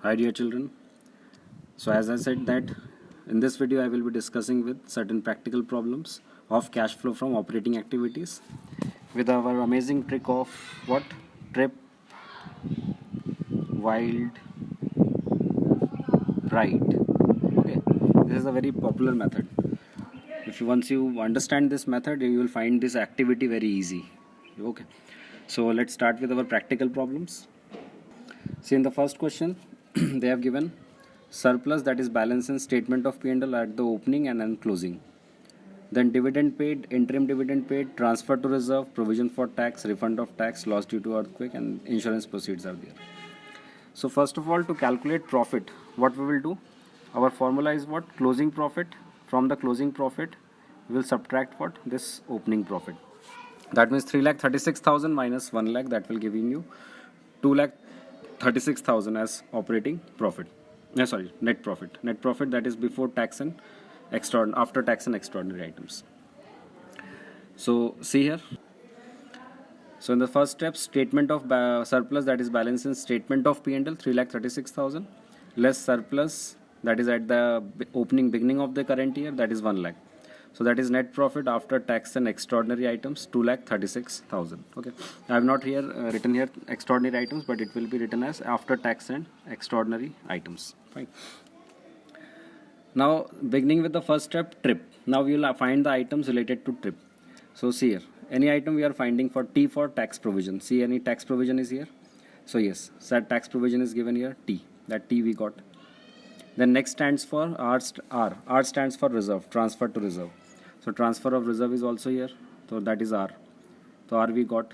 Hi dear children. So as I said that in this video I will be discussing with certain practical problems of cash flow from operating activities with our amazing trick of what? Trip, wild, right. Okay, this is a very popular method. If you once you understand this method, you will find this activity very easy. Okay, so let's start with our practical problems. See, in the first question they have given surplus, that is balance in statement of P&L at the opening and then closing. Then dividend paid, interim dividend paid, transfer to reserve, provision for tax, refund of tax, loss due to earthquake, and insurance proceeds are there. So first of all, to calculate profit, what we will do? Our formula is what? Closing profit. From the closing profit, we will subtract what? This opening profit. That means 3,36,000 minus 1 lakh, that will give you 2,36,000 as operating profit. Net profit. Net profit, that is before tax and after tax and extraordinary items. So see here. So in the first step, statement of surplus, that is balance in statement of P&L 3,36,000 less surplus, that is at the beginning of the current year, that is 1 lakh. So that is net profit after tax and extraordinary items 2,36,000. Okay, I have not here written here extraordinary items, but it will be written as after tax and extraordinary items. Fine. Now beginning with the first step, trip. Now we will find the items related to trip. So see here, any item we are finding for T for tax provision. See, any tax provision is here. So yes, that tax provision is given here, T. That T we got. Then next stands for R. R stands for reserve, transfer to reserve. So transfer of reserve is also here. So that is R. So R we got.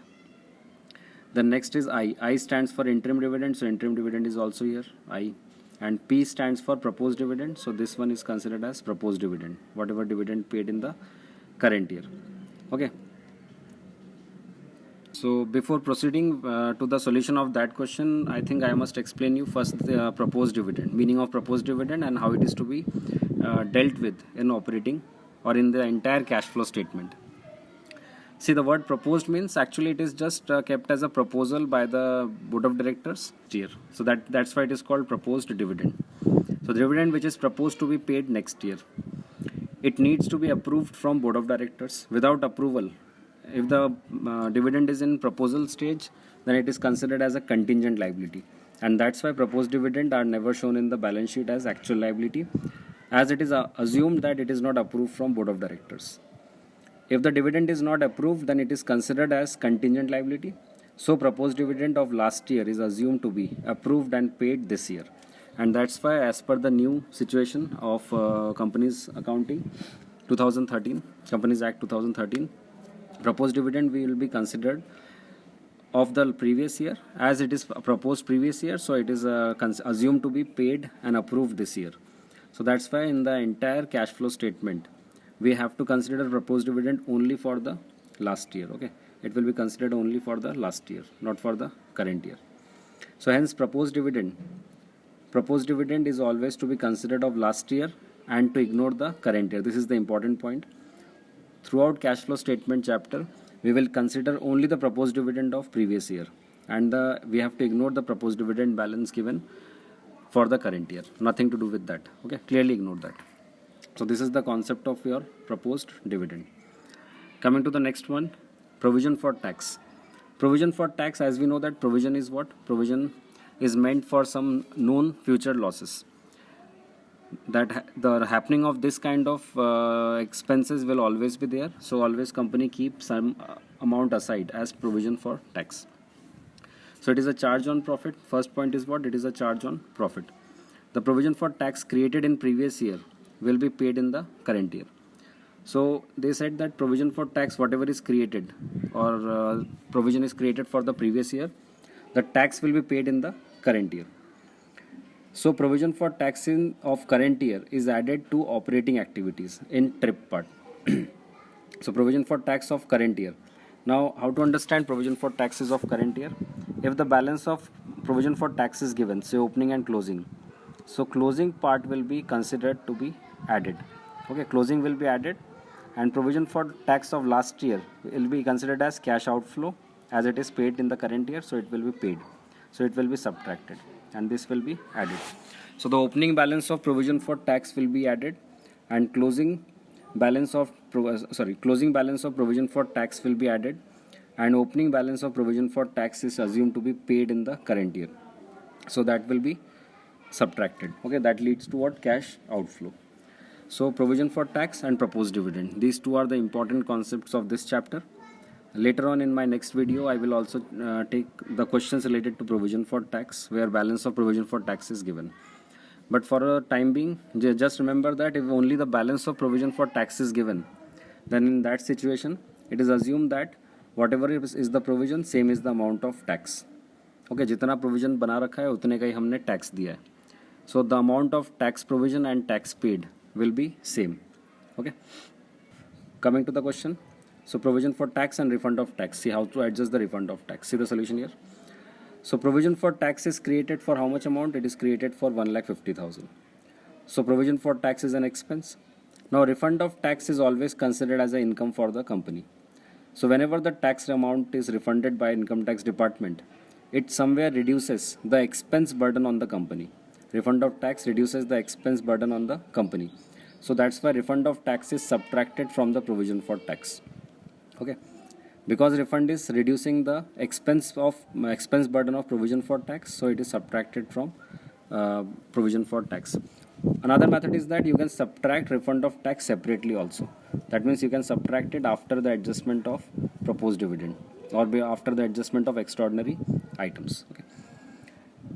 Then next is I. I stands for interim dividend. So interim dividend is also here, I. And P stands for proposed dividend. So this one is considered as proposed dividend, whatever dividend paid in the current year. Okay. So before proceeding to the solution of that question, I think I must explain you first the proposed dividend, meaning of proposed dividend, and how it is to be dealt with in operating or in the entire cash flow statement. See, the word proposed means actually it is just kept as a proposal by the board of directors here. So that's why it is called proposed dividend. So the dividend which is proposed to be paid next year, it needs to be approved from board of directors. Without approval, if the dividend is in proposal stage, then it is considered as a contingent liability, and that's why proposed dividend are never shown in the balance sheet as actual liability, as it is assumed that it is not approved from board of directors. If the dividend is not approved, then it is considered as contingent liability. So proposed dividend of last year is assumed to be approved and paid this year, and that's why, as per the new situation of companies accounting 2013, Companies Act 2013, proposed dividend will be considered of the previous year, as it is proposed previous year, so it is assumed to be paid and approved this year. So that's why in the entire cash flow statement we have to consider proposed dividend only for the last year. Okay, it will be considered only for the last year, not for the current year. So hence proposed dividend is always to be considered of last year and to ignore the current year. This is the important point. Throughout cash flow statement chapter, we will consider only the proposed dividend of previous year, and we have to ignore the proposed dividend balance given for the current year. Nothing to do with that. Okay, clearly ignore that. So this is the concept of your proposed dividend. Coming to the next one, provision for tax. Provision for tax, as we know that provision is what? Provision is meant for some known future losses. That the happening of this kind of expenses will always be there, so always company keep some amount aside as provision for tax. So it is a charge on profit. First point is what? It is a charge on profit. The provision for tax created in previous year will be paid in the current year. So they said that provision for tax, whatever is created or provision is created for the previous year, the tax will be paid in the current year. So provision for tax of current year is added to operating activities in trip part. So provision for tax of current year. Now how to understand provision for taxes of current year? If the balance of provision for tax is given, say opening and closing, so closing part will be considered to be added. Okay, closing will be added, and provision for tax of last year will be considered as cash outflow, as it is paid in the current year, so it will be paid. So it will be subtracted. and this will be added. So the opening balance of provision for tax will be added, and closing balance of closing balance of provision for tax will be added, and opening balance of provision for tax is assumed to be paid in the current year. So that will be subtracted. Okay, that leads to what? Cash outflow. So provision for tax and proposed dividend. These two are the important concepts of this chapter. Later on in my next video, I will also take the questions related to provision for tax, where balance of provision for tax is given. But for a time being, just remember that if only the balance of provision for tax is given, then in that situation, it is assumed that whatever is the provision, same is the amount of tax. Okay, जितना provision बना रखा है उतने का ही हमने tax दिया है. So the amount of tax provision and tax paid will be same. Okay. Coming to the question. So provision for tax and refund of tax. See how to adjust the refund of tax. See the solution here. So provision for tax is created for how much amount? It is created for 1,50,000. So provision for tax is an expense. Now refund of tax is always considered as an income for the company. So whenever the tax amount is refunded by income tax department, it somewhere reduces the expense burden on the company. Refund of tax reduces the expense burden on the company. So that's why refund of tax is subtracted from the provision for tax. Okay, because refund is reducing the expense burden of provision for tax, so it is subtracted from provision for tax. Another method is that you can subtract refund of tax separately also. That means you can subtract it after the adjustment of proposed dividend, or after the adjustment of extraordinary items. Okay.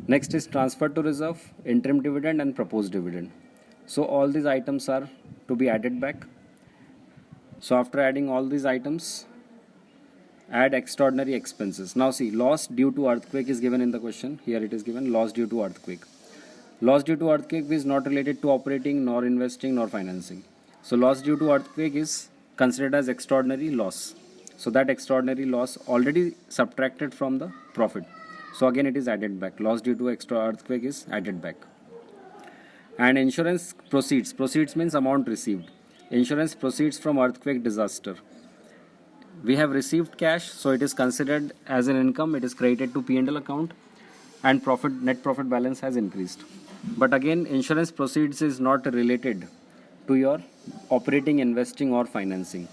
Next is transfer to reserve, interim dividend and proposed dividend. So all these items are to be added back. So after adding all these items, add extraordinary expenses. Now see, loss due to earthquake is given in the question. Here it is given, loss due to earthquake. Loss due to earthquake is not related to operating, nor investing, nor financing. So loss due to earthquake is considered as extraordinary loss. So that extraordinary loss already subtracted from the profit. So again it is added back. Loss due to extra earthquake is added back. And insurance proceeds. Proceeds means amount received. Insurance proceeds from earthquake disaster. We have received cash, so it is considered as an income. It is credited to P&L account, and net profit balance has increased. But again, insurance proceeds is not related to your operating, investing or financing.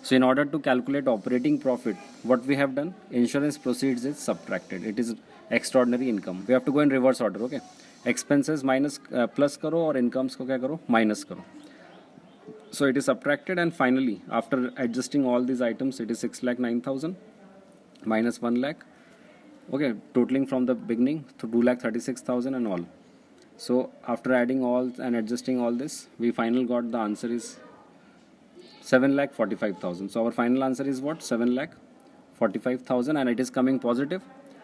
So in order to calculate operating profit, what we have done, insurance proceeds is subtracted. It is extraordinary income. We have to go in reverse order. Okay, expenses minus plus करो और incomes को क्या करो, minus करो. So it is subtracted, and finally after adjusting all these items, it is 6,09,000 minus 1 lakh. Okay, totaling from the beginning to 2,36,000 and all. So after adding all and adjusting all this, we finally got the answer is 7,45,000. So our final answer is what? 7,45,000, and it is coming positive.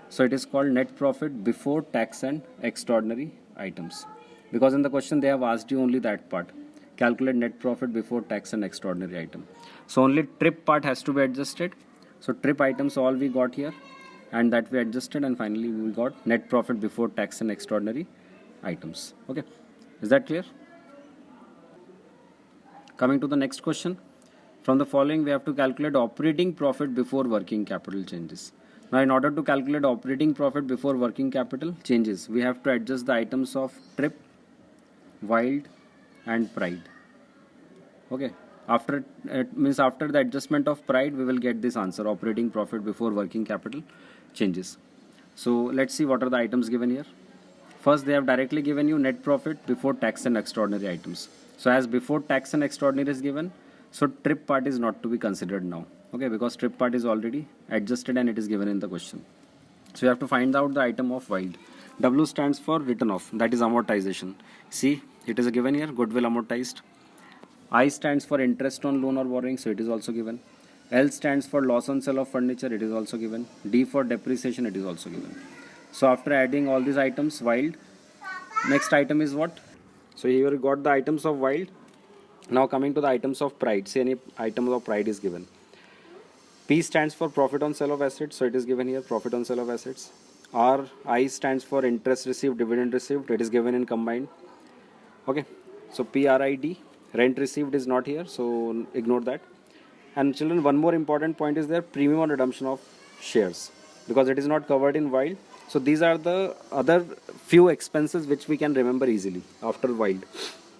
So it is called net profit before tax and extraordinary items. Because in the question they have asked you only that part. Calculate net profit before tax and extraordinary item. So only trip part has to be adjusted. So trip items all we got here, and that we adjusted, and finally we got net profit before tax and extraordinary items. Okay, is that clear? Coming to the next question. From the following we have to calculate operating profit before working capital changes. Now in order to calculate operating profit before working capital changes, we have to adjust the items of trip, wild and pride. Okay, after the adjustment of pride, we will get this answer, operating profit before working capital changes. So let's see what are the items given here. First, they have directly given you net profit before tax and extraordinary items. So as before tax and extraordinary is given, so trip part is not to be considered now. Okay, because trip part is already adjusted and it is given in the question. So you have to find out the item of wild. W stands for written off, that is amortization. See, it is given here, goodwill amortized. I stands for interest on loan or borrowing, so it is also given. L stands for loss on sale of furniture, it is also given. D for depreciation, it is also given. So after adding all these items, wild, next item is what? So here we got the items of wild. Now coming to the items of pride, see any item of pride is given. P stands for profit on sale of assets, so it is given here, profit on sale of assets. R, I stands for interest received, dividend received, it is given in combined. Okay, so PRID, rent received is not here, so ignore that. And children, one more important point is there, premium on redemption of shares, because it is not covered in wild, So these are the other few expenses which we can remember easily after wild.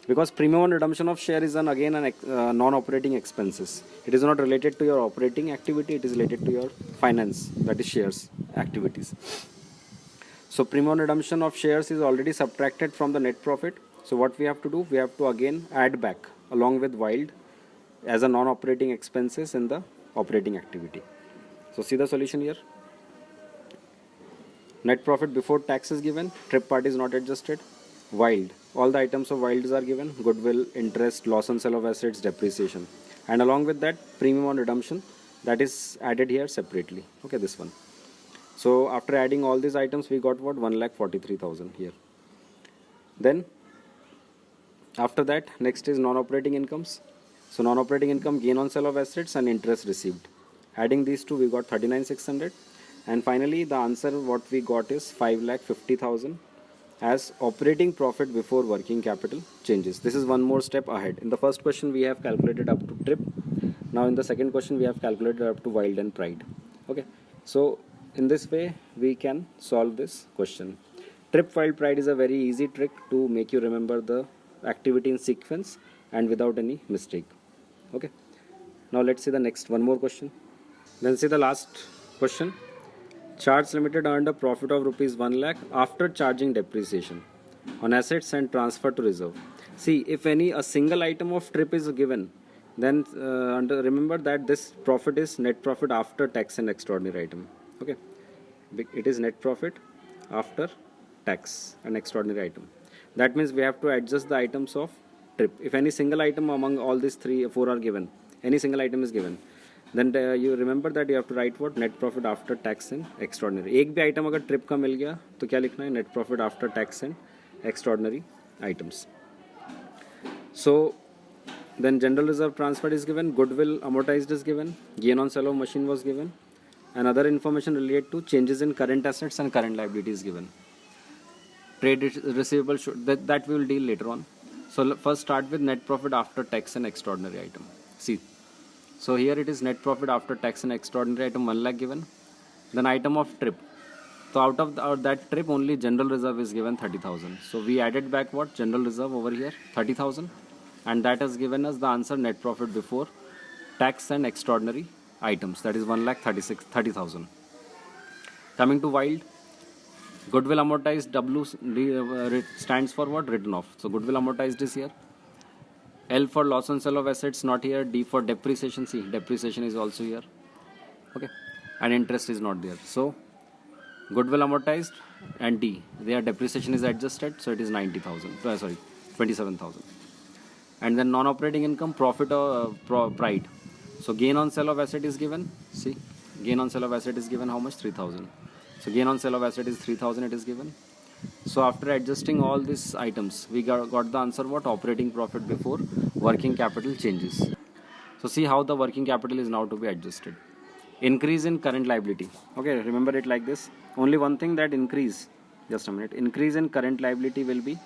Because premium on redemption of share is again an non-operating expenses. It is not related to your operating activity, it is related to your finance, that is shares activities. So premium on redemption of shares is already subtracted from the net profit. So what we have to do, we have to again add back along with wild as a non-operating expenses in the operating activity. So see the solution here. Net profit before tax is given, trip part is not adjusted, wild, all the items of wilds are given, goodwill, interest, loss on sale of assets, depreciation, and along with that premium on redemption, that is added here separately. Okay, this one. So after adding all these items, we got what, 1,43,000 here. Then after that, next is non-operating incomes. So non-operating income, gain on sale of assets and interest received. Adding these two, we got 39,600. And finally, the answer what we got is 5,50,000 as operating profit before working capital changes. This is one more step ahead. In the first question, we have calculated up to trip. Now in the second question, we have calculated up to wild and pride. Okay. So in this way, we can solve this question. Trip, wild, pride is a very easy trick to make you remember the activity in sequence and without any mistake. Okay. Now let's see the next one more question. Then see the last question. Charge Limited earned a profit of rupees 1 lakh after charging depreciation on assets and transfer to reserve. See, if a single item of trip is given, then remember that this profit is net profit after tax and extraordinary item. Okay, it is net profit after tax and extraordinary item. That means we have to adjust the items of trip. If any single item among all these 4 are given, any single item is given, then you remember that you have to write what, net profit after tax and extraordinary. एक भी item अगर trip का मिल गया तो क्या लिखना है, net profit after tax and extraordinary items. So then general reserve transferred is given, goodwill amortized is given, gain on sale of machine was given, and other information related to changes in current assets and current liabilities given. Trade receivable that we will deal later on. So first start with net profit after tax and extraordinary item. See. So here it is net profit after tax and extraordinary item 1 lakh given. Then item of trip. So out of that trip only general reserve is given 30,000. So we added back what, general reserve over here 30,000, and that has given us the answer net profit before tax and extraordinary items, that is 1,30,000. Coming to wild, goodwill amortized, W stands for what, written off. So goodwill amortized is here. L for loss on sale of assets, not here. D for depreciation. See, depreciation is also here. Okay, and interest is not there. So goodwill amortized and D, their depreciation is adjusted, so it is 90,000. 27,000. And then non-operating income, profit or pride. So gain on sale of asset is given. See, gain on sale of asset is given how much? 3,000. So gain on sale of asset is 3,000. It is given. So after adjusting all these items, we got the answer what, operating profit before working capital changes. So see how the working capital is now to be adjusted. Increase in current liability. Okay, remember it like this. Only one thing that increase, just a minute, increase in current liability will be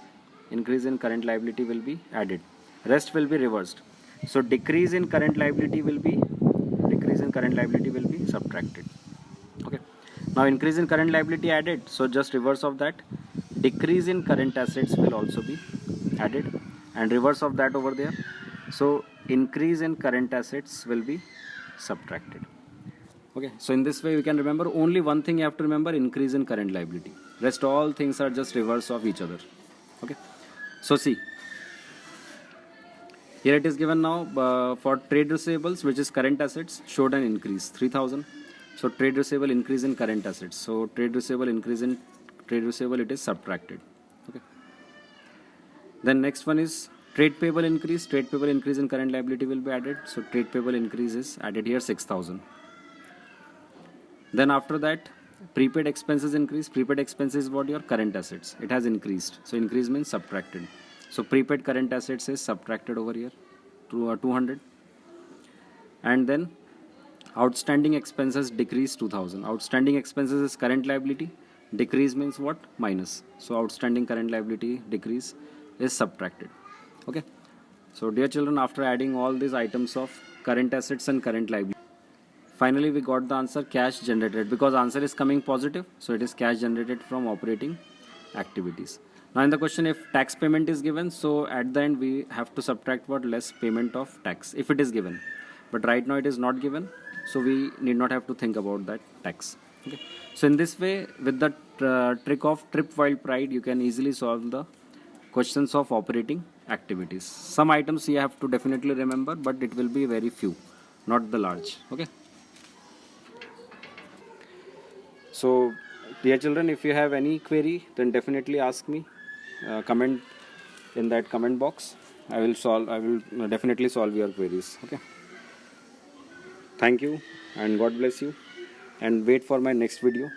added. Rest will be reversed. So decrease in current liability will be subtracted. Okay. Now increase in current liability added. So just reverse of that. Decrease in current assets will also be added, and reverse of that over there. So increase in current assets will be subtracted. Okay, so in this way we can remember only one thing you have to remember, increase in current liability. Rest all things are just reverse of each other. Okay, so see, here it is given now for trade receivables, which is current assets, showed an increase 3,000. So trade receivable increase in current assets. So trade receivable increase in trade receivable, it is subtracted. Okay. Then next one is trade payable increase. Trade payable increase in current liability will be added. So trade payable increase is added here 6,000. Then after that, prepaid expenses increase. Prepaid expenses what, your current assets. It has increased. So increase means subtracted. So prepaid current assets is subtracted over here to 200. And then outstanding expenses decrease 2,000. Outstanding expenses is current liability. Decrease means what? Minus. So outstanding current liability decrease is subtracted. Okay. So dear children, after adding all these items of current assets and current liability, Finally, we got the answer cash generated because answer is coming positive. So it is cash generated from operating activities. Now in the question, if tax payment is given, so at the end we have to subtract what? Less payment of tax if it is given. But right now it is not given. So we need not have to think about that tax. Okay. So in this way, with the trick of trip while pride, you can easily solve the questions of operating activities. Some items you have to definitely remember, but it will be very few, not the large. Okay. So, dear children, if you have any query, then definitely ask me. Comment in that comment box. I will solve. I will definitely solve your queries. Okay. Thank you, and God bless you. And wait for my next video.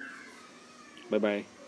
Bye bye.